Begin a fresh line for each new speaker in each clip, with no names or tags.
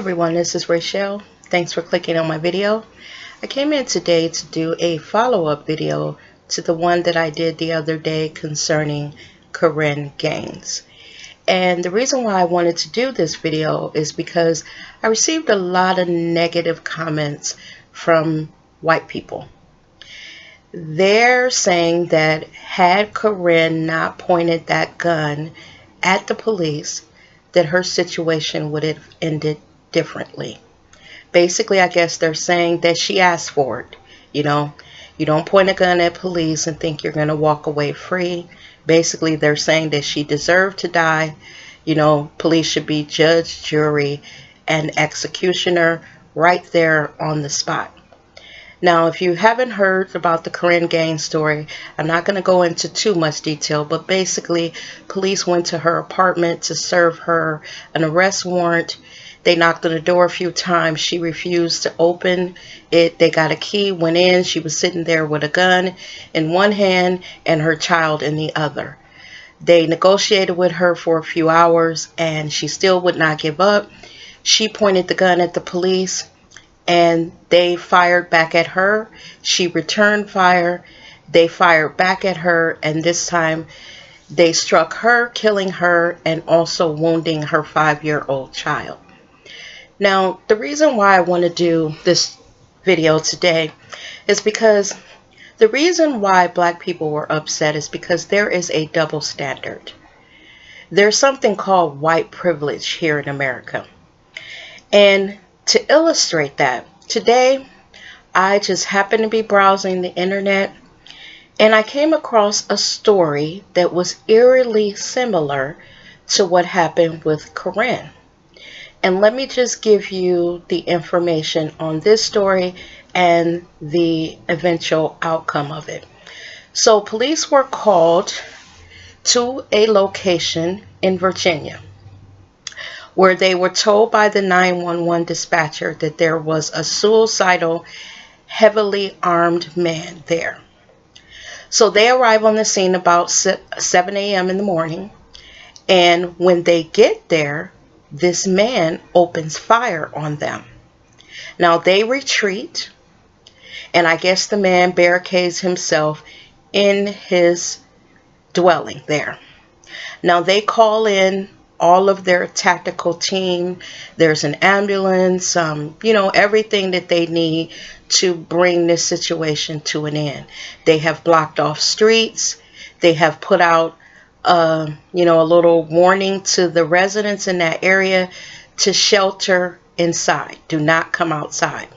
everyone, this is Rachel. Thanks for clicking on my video. I came in today to do a follow-up video to the one that I did the other day concerning Korryn Gaines. And the reason why I wanted to do this video is because I received a lot of negative comments from white people. They're saying that had Korryn not pointed that gun at the police, that her situation would have ended differently. Basically, I guess they're saying that she asked for it. You don't point a gun at police and think you're going to walk away free. Basically, they're saying that she deserved to die. Police should be judge, jury, and executioner right there on the spot. Now, if you haven't heard about the Korryn Gaines story, I'm not going to go into too much detail, but basically, police went to her apartment to serve her an arrest warrant. They knocked on the door a few times. She refused to open it. They got a key, went in. She was sitting there with a gun in one hand and her child in the other. They negotiated with her for a few hours, and she still would not give up. She pointed the gun at the police, and they fired back at her. She returned fire. They fired back at her, and this time they struck her, killing her and also wounding her 5-year-old child. Now, the reason why I want to do this video today is because the reason why black people were upset is because there is a double standard. There's something called white privilege here in America. And to illustrate that, today I just happened to be browsing the internet and I came across a story that was eerily similar to what happened with Korryn. And let me just give you the information on this story and the eventual outcome of it. So police were called to a location in Virginia, where they were told by the 911 dispatcher that there was a suicidal, heavily armed man there. So they arrive on the scene about 7 a.m. in the morning, and when they get there, this man opens fire on them. Now they retreat, and I guess the man barricades himself in his dwelling there. Now they call in all of their tactical team. There's an ambulance, everything that they need to bring this situation to an end. They have blocked off streets. They have put out a little warning to the residents in that area to shelter inside. Do not come outside.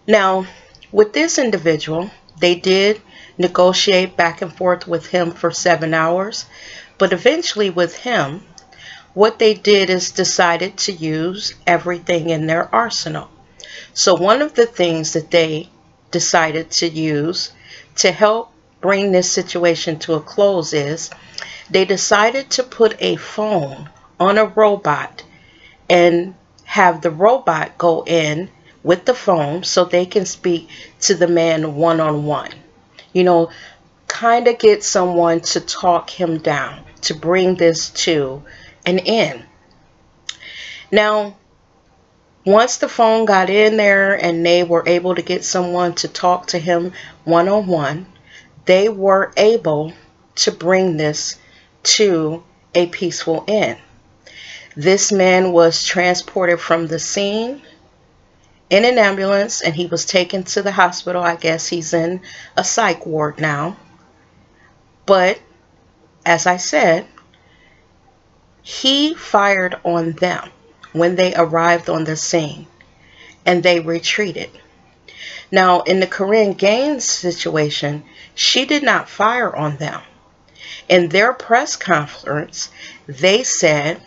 Now, with this individual, they did negotiate back and forth with him for 7 hours, but eventually with him, what they did is decided to use everything in their arsenal. So one of the things that they decided to use to help bring this situation to a close is they decided to put a phone on a robot and have the robot go in with the phone so they can speak to the man one-on-one. Kind of get someone to talk him down, to bring this to an end. Now, once the phone got in there and they were able to get someone to talk to him one-on-one, they were able to bring this to a peaceful end. This man was transported from the scene in an ambulance, and he was taken to the hospital. I guess he's in a psych ward now. But as I said, he fired on them when they arrived on the scene, and they retreated. Now, in the Korryn Gaines situation, she did not fire on them. In their press conference, they said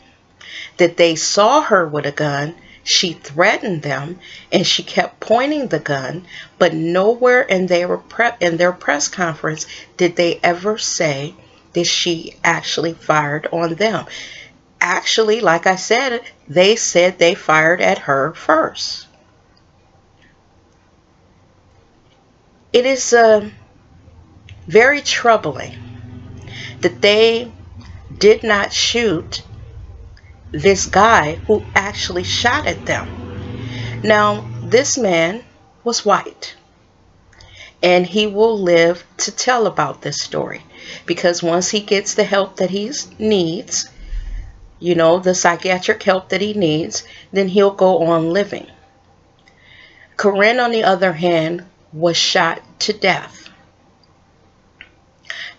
that they saw her with a gun. She threatened them, and she kept pointing the gun, but nowhere in their press conference did they ever say that she actually fired on them. Actually, like I said, they said they fired at her first. It is very troubling that they did not shoot this guy who actually shot at them. Now, this man was white, and he will live to tell about this story because once he gets the help that he needs, the psychiatric help that he needs, then he'll go on living. Korryn, on the other hand, was shot to death.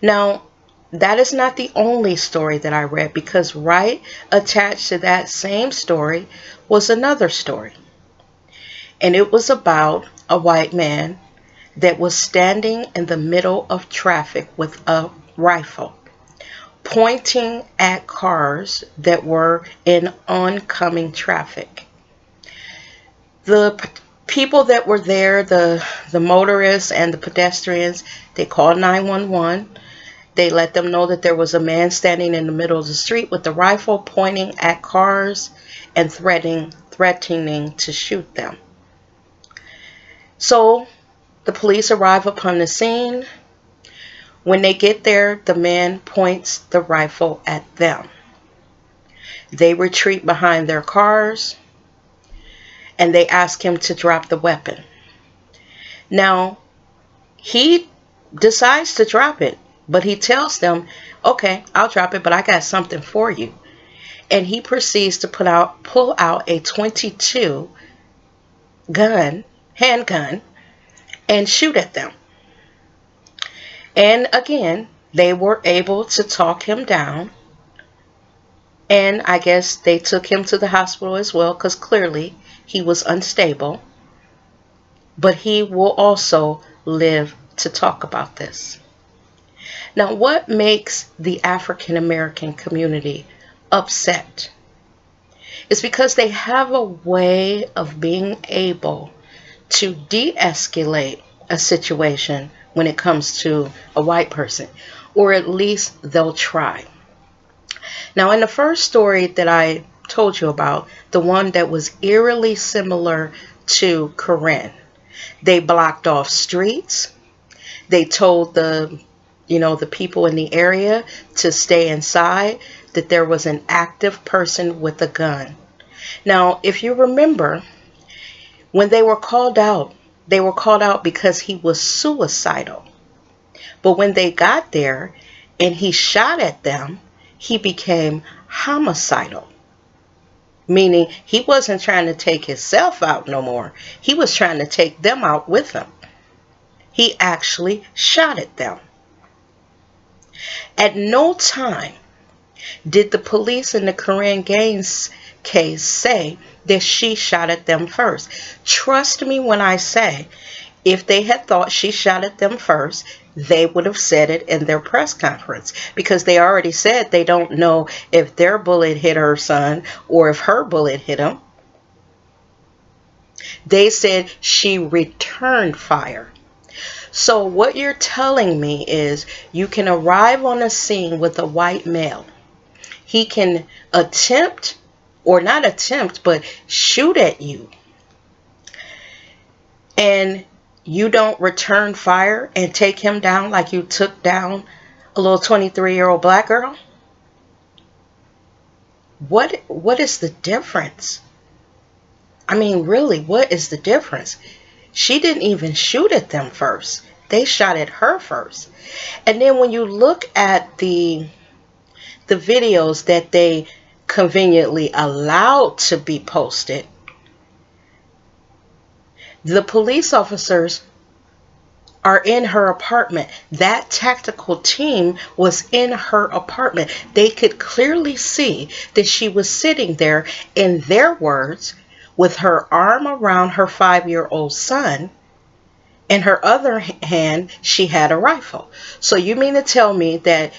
Now, that is not the only story that I read, because right attached to that same story was another story. And it was about a white man that was standing in the middle of traffic with a rifle, pointing at cars that were in oncoming traffic. The people that were there, the motorists and the pedestrians, they called 911. They let them know that there was a man standing in the middle of the street with a rifle pointing at cars and threatening to shoot them. So the police arrive upon the scene. When they get there, the man points the rifle at them. They retreat behind their cars and they ask him to drop the weapon. Now, he decides to drop it, but he tells them, okay, I'll drop it, but I got something for you. And he proceeds to pull out a .22 handgun, and shoot at them. And again, they were able to talk him down. And I guess they took him to the hospital as well, because clearly he was unstable. But he will also live to talk about this. Now, what makes the African American community upset is because they have a way of being able to de-escalate a situation when it comes to a white person, or at least they'll try. Now, in the first story that I told you about, the one that was eerily similar to Korryn, they blocked off streets. They told the people in the area to stay inside, that there was an active person with a gun. Now, if you remember, when they were called out because he was suicidal. But when they got there and he shot at them, he became homicidal. Meaning he wasn't trying to take himself out no more. He was trying to take them out with him. He actually shot at them. At no time did the police in the Korryn Gaines case say that she shot at them first. Trust me when I say, if they had thought she shot at them first, they would have said it in their press conference, because they already said they don't know if their bullet hit her son or if her bullet hit him. They said she returned fire. So what you're telling me is you can arrive on a scene with a white male. He can attempt, or not attempt, but shoot at you. And you don't return fire and take him down like you took down a little 23-year-old black girl? What is the difference? I mean, really, what is the difference? She didn't even shoot at them first. They shot at her first. And then when you look at the videos that they conveniently allowed to be posted, the police officers are in her apartment. That tactical team was in her apartment. They could clearly see that she was sitting there, in their words, with her arm around her 5-year-old son. In her other hand, she had a rifle. So you mean to tell me that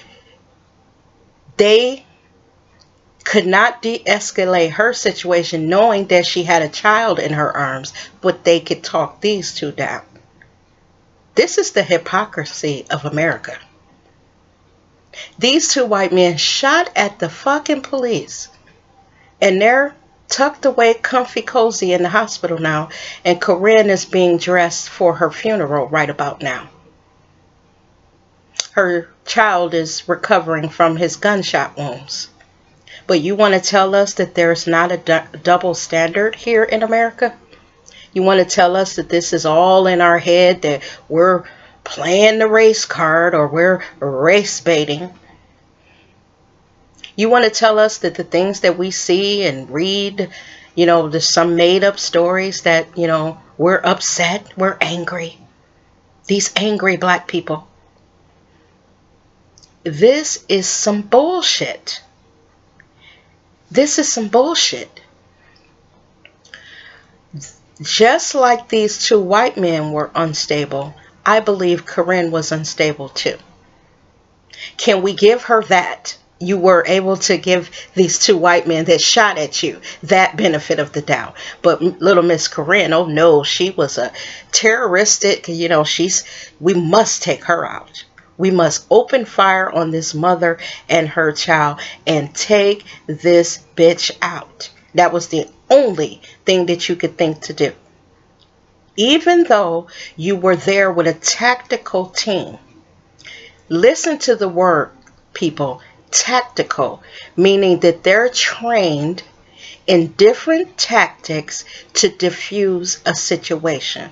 they could not de-escalate her situation knowing that she had a child in her arms, but they could talk these two down? This is the hypocrisy of America. These two white men shot at the fucking police, and they're tucked away comfy cozy in the hospital now, and Korryn is being dressed for her funeral right about now. Her child is recovering from his gunshot wounds. But you want to tell us that there's not a double standard here in America? You want to tell us that this is all in our head, that we're playing the race card or we're race baiting? You want to tell us that the things that we see and read, there's some made up stories that, we're upset, we're angry. These angry black people. This is some bullshit. This is some bullshit. Just like these two white men were unstable, I believe Korryn was unstable too. Can we give her that? You were able to give these two white men that shot at you that benefit of the doubt. But little Miss Korryn, oh no, she was a terroristic, we must take her out. We must open fire on this mother and her child and take this bitch out. That was the only thing that you could think to do. Even though you were there with a tactical team. Listen to the word, people. Tactical, meaning that they're trained in different tactics to diffuse a situation.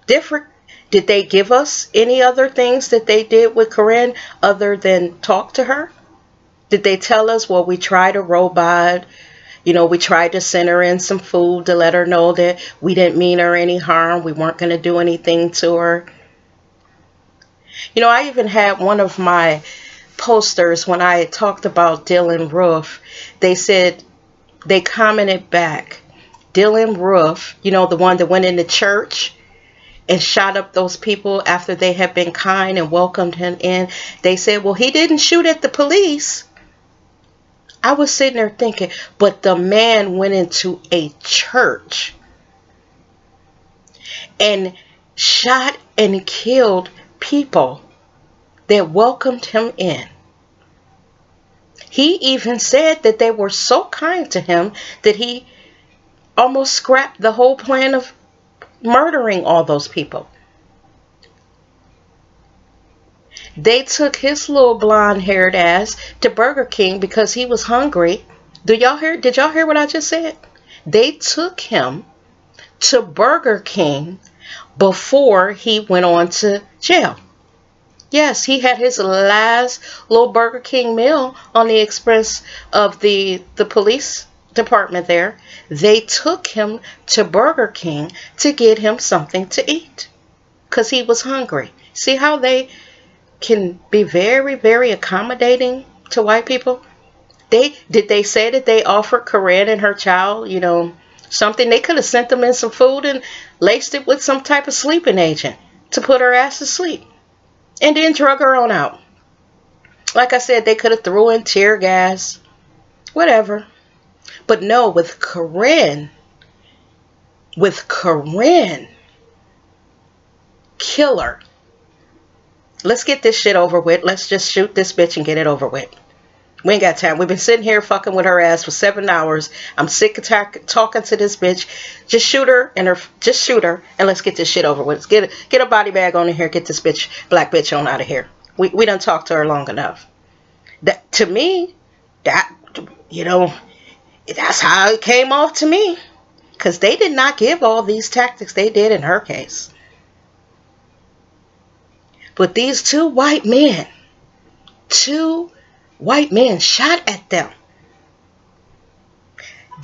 Different. Did they give us any other things that they did with Korryn other than talk to her? Did they tell us, well, we tried a robot, we tried to send her in some food to let her know that we didn't mean her any harm, we weren't going to do anything to her? I even had one of my posters when I talked about Dylan Roof. They commented back, Dylan Roof, the one that went into church and shot up those people after they had been kind and welcomed him in. They said, well, he didn't shoot at the police. I was sitting there thinking, but the man went into a church and shot and killed people that welcomed him in. He even said that they were so kind to him that he almost scrapped the whole plan of murdering all those people. They took his little blonde-haired ass to Burger King because he was hungry. Did y'all hear what I just said? They took him to Burger King before he went on to jail. Yes, he had his last little Burger King meal on the express of the police department there. They took him to Burger King to get him something to eat because he was hungry. See how they can be very, very accommodating to white people? Did they say that they offered Korryn and her child, something? They could have sent them in some food and laced it with some type of sleeping agent to put her ass to sleep. And then drug her on out. Like I said, they could have threw in tear gas. Whatever. But no, with Korryn, killer. Let's get this shit over with. Let's just shoot this bitch and get it over with. We ain't got time. We've been sitting here fucking with her ass for 7 hours. I'm sick of talking to this bitch. Just shoot her and let's get this shit over with. Get a body bag on in here. Get this black bitch on out of here. We done talked to her long enough. That to me, that's how it came off to me. Because they did not give all these tactics they did in her case. But these two white men shot at them.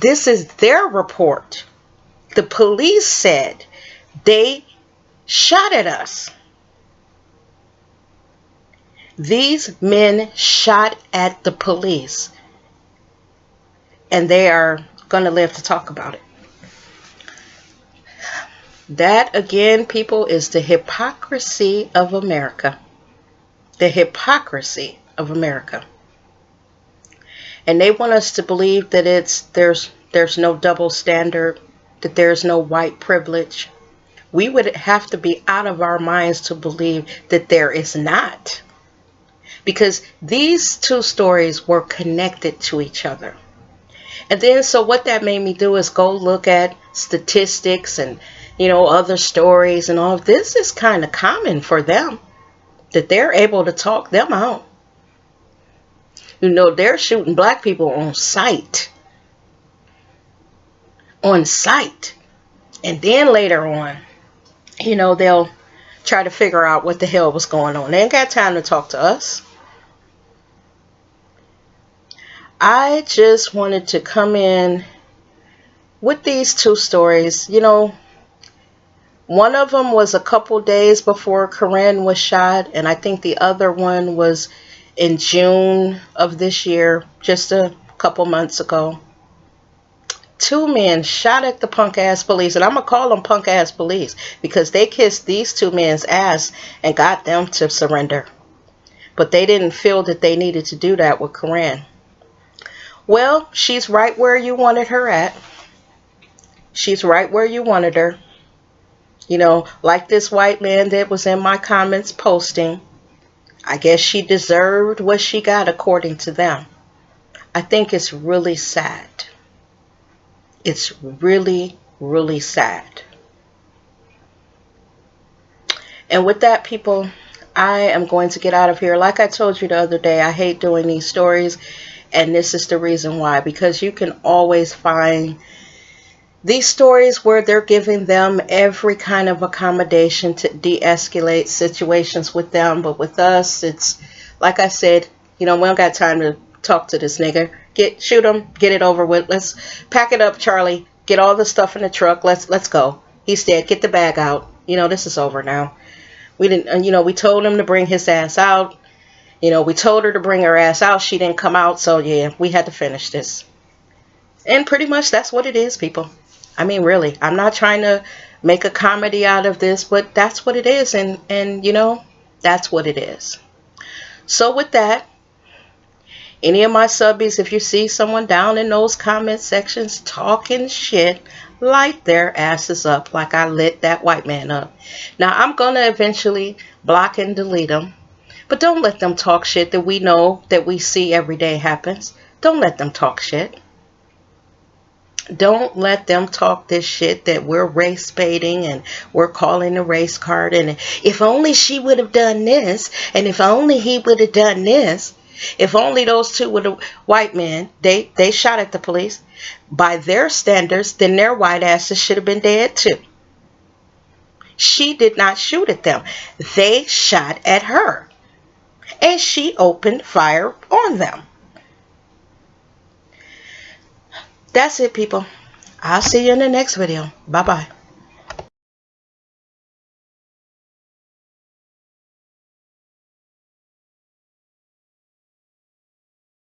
This is their report. The police said they shot at us. These men shot at the police. And they are going to live to talk about it. That, again, people, is the hypocrisy of America. The hypocrisy of America. And they want us to believe that there's no double standard, that there's no white privilege. We would have to be out of our minds to believe that there is not. Because these two stories were connected to each other. And then, so what that made me do is go look at statistics and, other stories and all. This is kind of common for them, that they're able to talk them out. They're shooting black people on sight. On sight. And then later on, they'll try to figure out what the hell was going on. They ain't got time to talk to us. I just wanted to come in with these two stories. One of them was a couple days before Korryn was shot, and I think the other one was in June of this year, just a couple months ago. Two men shot at the punk ass police, and I'm gonna call them punk ass police because they kissed these two men's ass and got them to surrender. But they didn't feel that they needed to do that with Korryn. Well, she's right where you wanted her at. She's right where you wanted her. Like this white man that was in my comments posting, I guess she deserved what she got according to them. I think it's really sad. It's really, really sad. And with that, people, I am going to get out of here. Like I told you the other day, I hate doing these stories, and this is the reason why. Because you can always find these stories where they're giving them every kind of accommodation to de-escalate situations with them. But with us, it's like I said, we don't got time to talk to this nigga. Shoot him, get it over with. Let's pack it up, Charlie. Get all the stuff in the truck. Let's go. He's dead. Get the bag out. This is over now. We didn't, we told him to bring his ass out. We told her to bring her ass out. She didn't come out. So yeah, we had to finish this. And pretty much that's what it is, people. I mean, really, I'm not trying to make a comedy out of this, but that's what it is. And that's what it is. So with that, any of my subbies, if you see someone down in those comment sections talking shit, light their asses up like I lit that white man up. Now, I'm going to eventually block and delete them. But don't let them talk shit that we know, that we see every day happens. Don't let them talk shit. Don't let them talk this shit that we're race baiting and we're calling the race card. And if only she would have done this, and if only he would have done this. If only those two were the white men, they shot at the police. By their standards, then their white asses should have been dead too. She did not shoot at them. They shot at her. And she opened fire on them. That's it, people. I'll see you in the next video. Bye-bye.